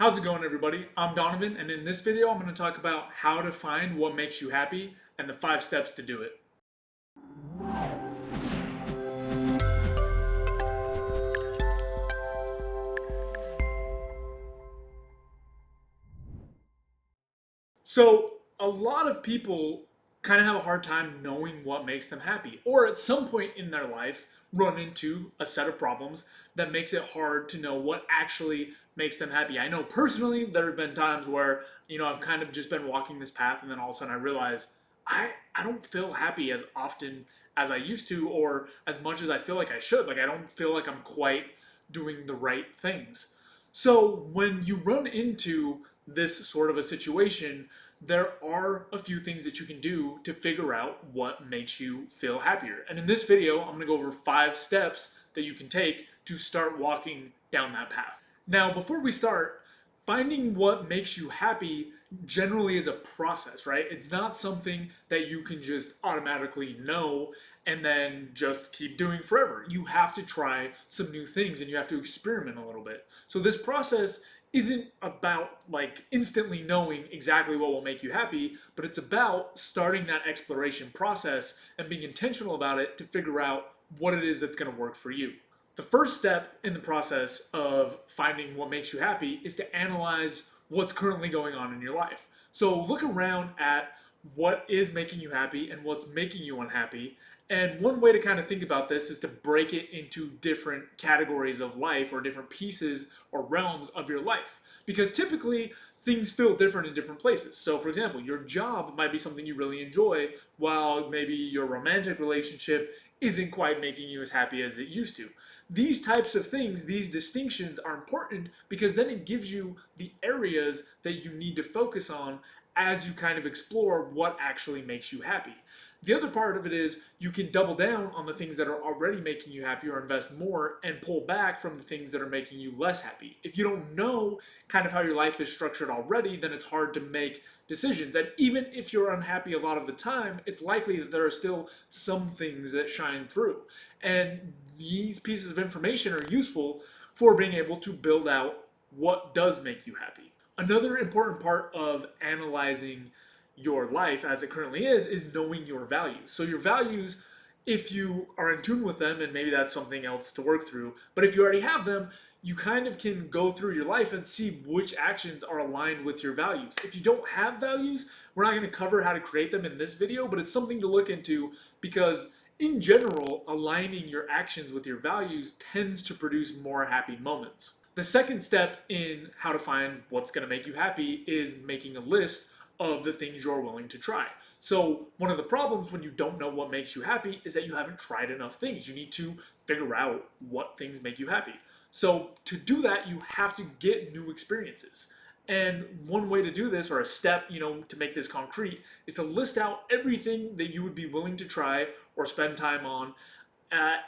How's it going, everybody? I'm Donovan, and in this video I'm going to talk about how to find what makes you happy and the 5 steps to do it. So, a lot of people kind of have a hard time knowing what makes them happy, or at some point in their life run into a set of problems that makes it hard to know what actually makes them happy. I know personally there have been times where, I've kind of just been walking this path and then all of a sudden I realize I don't feel happy as often as I used to or as much as I feel like I should. Like I don't feel like I'm quite doing the right things. So when you run into this sort of a situation, there are a few things that you can do to figure out what makes you feel happier. And in this video, I'm going to go over 5 steps that you can take to start walking down that path. Now, before we start, finding what makes you happy generally is a process, right? It's not something that you can just automatically know and then just keep doing forever. You have to try some new things and you have to experiment a little bit. So this process isn't about like instantly knowing exactly what will make you happy, but it's about starting that exploration process and being intentional about it to figure out what it is that's going to work for you. The first step in the process of finding what makes you happy is to analyze what's currently going on in your life. So look around at what is making you happy and what's making you unhappy. And one way to kind of think about this is to break it into different categories of life or different pieces or realms of your life. Because typically things feel different in different places. So for example, your job might be something you really enjoy, while maybe your romantic relationship isn't quite making you as happy as it used to. These types of things, these distinctions are important because then it gives you the areas that you need to focus on as you kind of explore what actually makes you happy. The other part of it is you can double down on the things that are already making you happy or invest more and pull back from the things that are making you less happy. If you don't know kind of how your life is structured already, then it's hard to make decisions. And even if you're unhappy a lot of the time, it's likely that there are still some things that shine through. And these pieces of information are useful for being able to build out what does make you happy. Another important part of analyzing your life as it currently is knowing your values. So your values, if you are in tune with them, and maybe that's something else to work through, but if you already have them, you kind of can go through your life and see which actions are aligned with your values. If you don't have values, we're not going to cover how to create them in this video, but it's something to look into because in general, aligning your actions with your values tends to produce more happy moments. The second step in how to find what's going to make you happy is making a list of the things you're willing to try. So one of the problems when you don't know what makes you happy is that you haven't tried enough things. You need to figure out what things make you happy. So to do that, you have to get new experiences. And one way to do this, or a step, to make this concrete, is to list out everything that you would be willing to try or spend time on.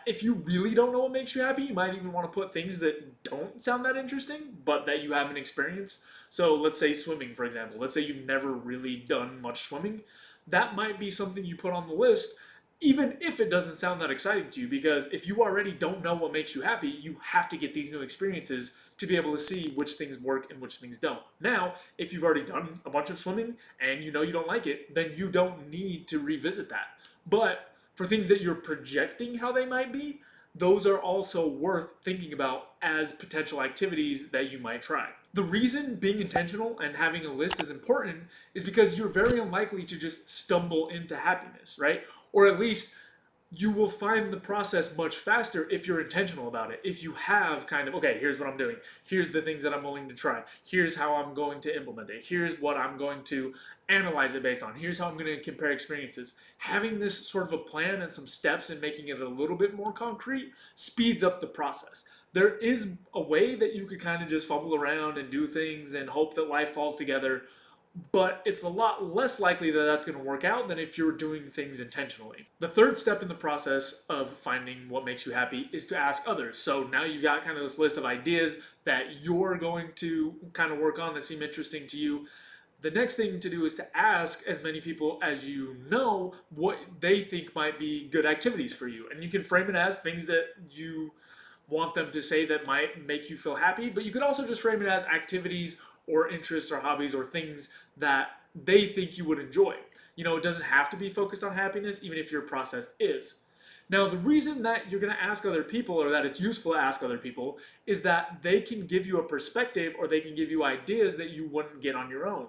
If you really don't know what makes you happy, you might even want to put things that don't sound that interesting, but that you haven't experienced. So let's say swimming, for example. Let's say you've never really done much swimming. That might be something you put on the list, even if it doesn't sound that exciting to you, because if you already don't know what makes you happy, you have to get these new experiences to be able to see which things work and which things don't. Now, if you've already done a bunch of swimming and you know you don't like it, then you don't need to revisit that. But for things that you're projecting how they might be, those are also worth thinking about as potential activities that you might try. The reason being intentional and having a list is important is because you're very unlikely to just stumble into happiness, right? Or at least you will find the process much faster if you're intentional about it. If you have kind of, okay, here's what I'm doing. Here's the things that I'm willing to try. Here's how I'm going to implement it. Here's what I'm going to analyze it based on. Here's how I'm going to compare experiences. Having this sort of a plan and some steps and making it a little bit more concrete speeds up the process. There is a way that you could kind of just fumble around and do things and hope that life falls together, but it's a lot less likely that that's going to work out than if you're doing things intentionally. The third step in the process of finding what makes you happy is to ask others. So now you've got kind of this list of ideas that you're going to kind of work on that seem interesting to you. The next thing to do is to ask as many people as you know what they think might be good activities for you. And you can frame it as things that you want them to say that might make you feel happy, but you could also just frame it as activities or interests or hobbies or things that they think you would enjoy. It doesn't have to be focused on happiness, even if your process is. Now, the reason that you're going to ask other people, or that it's useful to ask other people, is that they can give you a perspective or they can give you ideas that you wouldn't get on your own.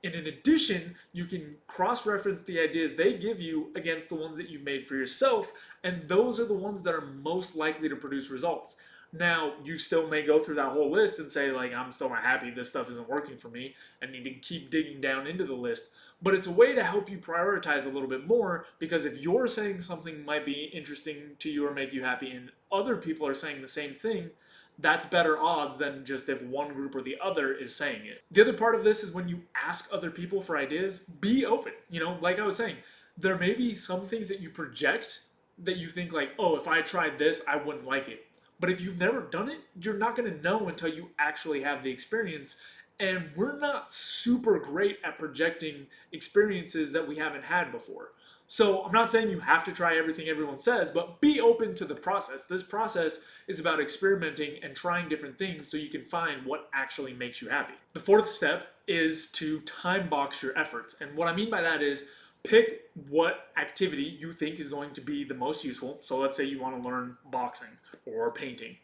And in addition, you can cross reference the ideas they give you against the ones that you've made for yourself, and those are the ones that are most likely to produce results. Now, you still may go through that whole list and say, like, I'm still not happy, this stuff isn't working for me, and need to keep digging down into the list. But it's a way to help you prioritize a little bit more, because if you're saying something might be interesting to you or make you happy, and other people are saying the same thing, that's better odds than just if one group or the other is saying it. The other part of this is when you ask other people for ideas, be open. Like I was saying, there may be some things that you project that you think like, oh, if I tried this, I wouldn't like it. But if you've never done it, you're not going to know until you actually have the experience. And we're not super great at projecting experiences that we haven't had before. So I'm not saying you have to try everything everyone says, but be open to the process. This process is about experimenting and trying different things so you can find what actually makes you happy. The fourth step is to time box your efforts. And what I mean by that is pick what activity you think is going to be the most useful. So let's say you want to learn boxing or painting,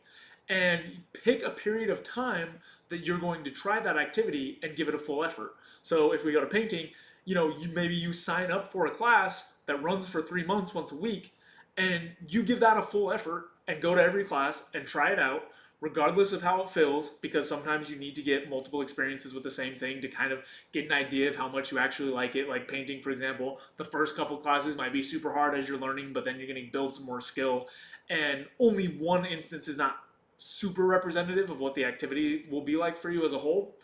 and pick a period of time that you're going to try that activity and give it a full effort. So if we go to painting, maybe you sign up for a class that runs for 3 months once a week, and you give that a full effort and go to every class and try it out regardless of how it feels, because sometimes you need to get multiple experiences with the same thing to kind of get an idea of how much you actually like it. Like painting, for example, the first couple classes might be super hard as you're learning, but then you're going to build some more skill, and only one instance is not super representative of what the activity will be like for you as a whole.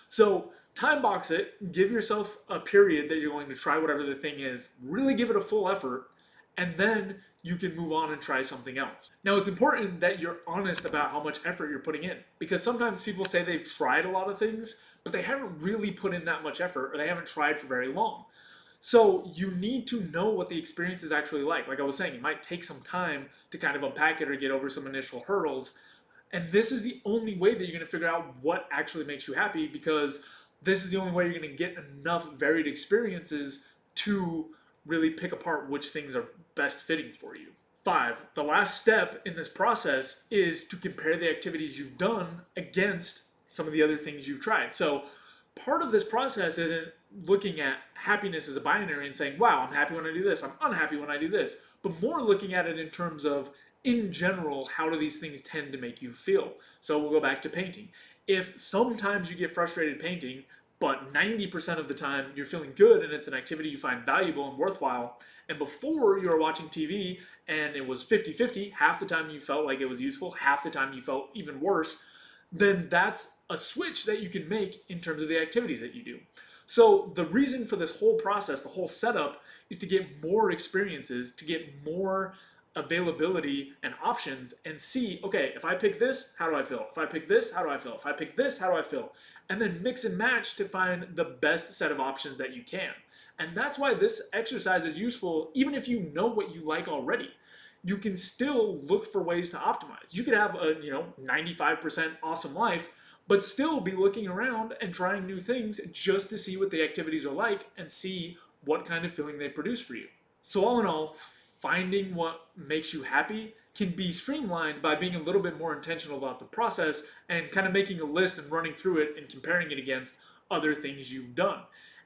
So time box it, give yourself a period that you're going to try whatever the thing is, really give it a full effort, and then you can move on and try something else. Now, it's important that you're honest about how much effort you're putting in, because sometimes people say they've tried a lot of things, but they haven't really put in that much effort, or they haven't tried for very long. So you need to know what the experience is actually like. Like I was saying, it might take some time to kind of unpack it or get over some initial hurdles. And this is the only way that you're going to figure out what actually makes you happy, because this is the only way you're going to get enough varied experiences to really pick apart which things are best fitting for you. 5, the last step in this process is to compare the activities you've done against some of the other things you've tried. So part of this process isn't looking at happiness as a binary and saying, wow, I'm happy when I do this, I'm unhappy when I do this, but more looking at it in terms of, in general, how do these things tend to make you feel? So we'll go back to painting. If sometimes you get frustrated painting, but 90% of the time you're feeling good and it's an activity you find valuable and worthwhile, and before you were watching TV and it was 50-50, half the time you felt like it was useful, half the time you felt even worse, then that's a switch that you can make in terms of the activities that you do. So the reason for this whole process, the whole setup, is to get more experiences, to get more availability and options, and see, okay, if I pick this, how do I feel? If I pick this, how do I feel? If I pick this, how do I feel? And then mix and match to find the best set of options that you can. And that's why this exercise is useful, even if you know what you like already. You can still look for ways to optimize. You could have a 95% awesome life, but still be looking around and trying new things just to see what the activities are like and see what kind of feeling they produce for you. So all in all, finding what makes you happy can be streamlined by being a little bit more intentional about the process and kind of making a list and running through it and comparing it against other things you've done.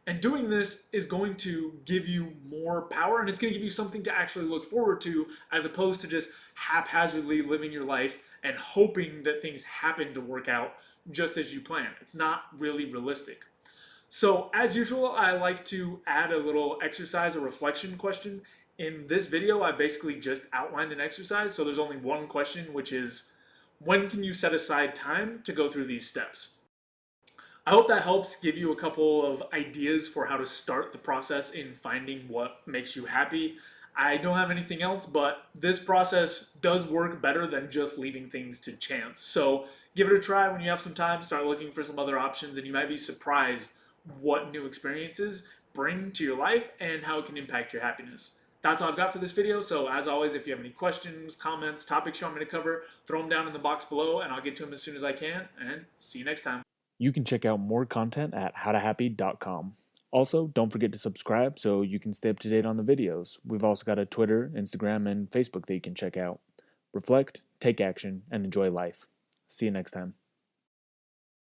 And doing this is going to give you more power, and it's going to give you something to actually look forward to, as opposed to just haphazardly living your life and hoping that things happen to work out just as you plan. It's not really realistic. So as usual, I like to add a little exercise or reflection question. In this video, I basically just outlined an exercise, so there's only one question, which is, when can you set aside time to go through these steps? I hope that helps give you a couple of ideas for how to start the process in finding what makes you happy. I don't have anything else, but this process does work better than just leaving things to chance. So give it a try when you have some time, start looking for some other options, and you might be surprised what new experiences bring to your life and how it can impact your happiness. That's all I've got for this video. So as always, if you have any questions, comments, topics you want me to cover, throw them down in the box below and I'll get to them as soon as I can. And see you next time. You can check out more content at howtohappy.com. Also, don't forget to subscribe so you can stay up to date on the videos. We've also got a Twitter, Instagram, and Facebook that you can check out. Reflect, take action, and enjoy life. See you next time.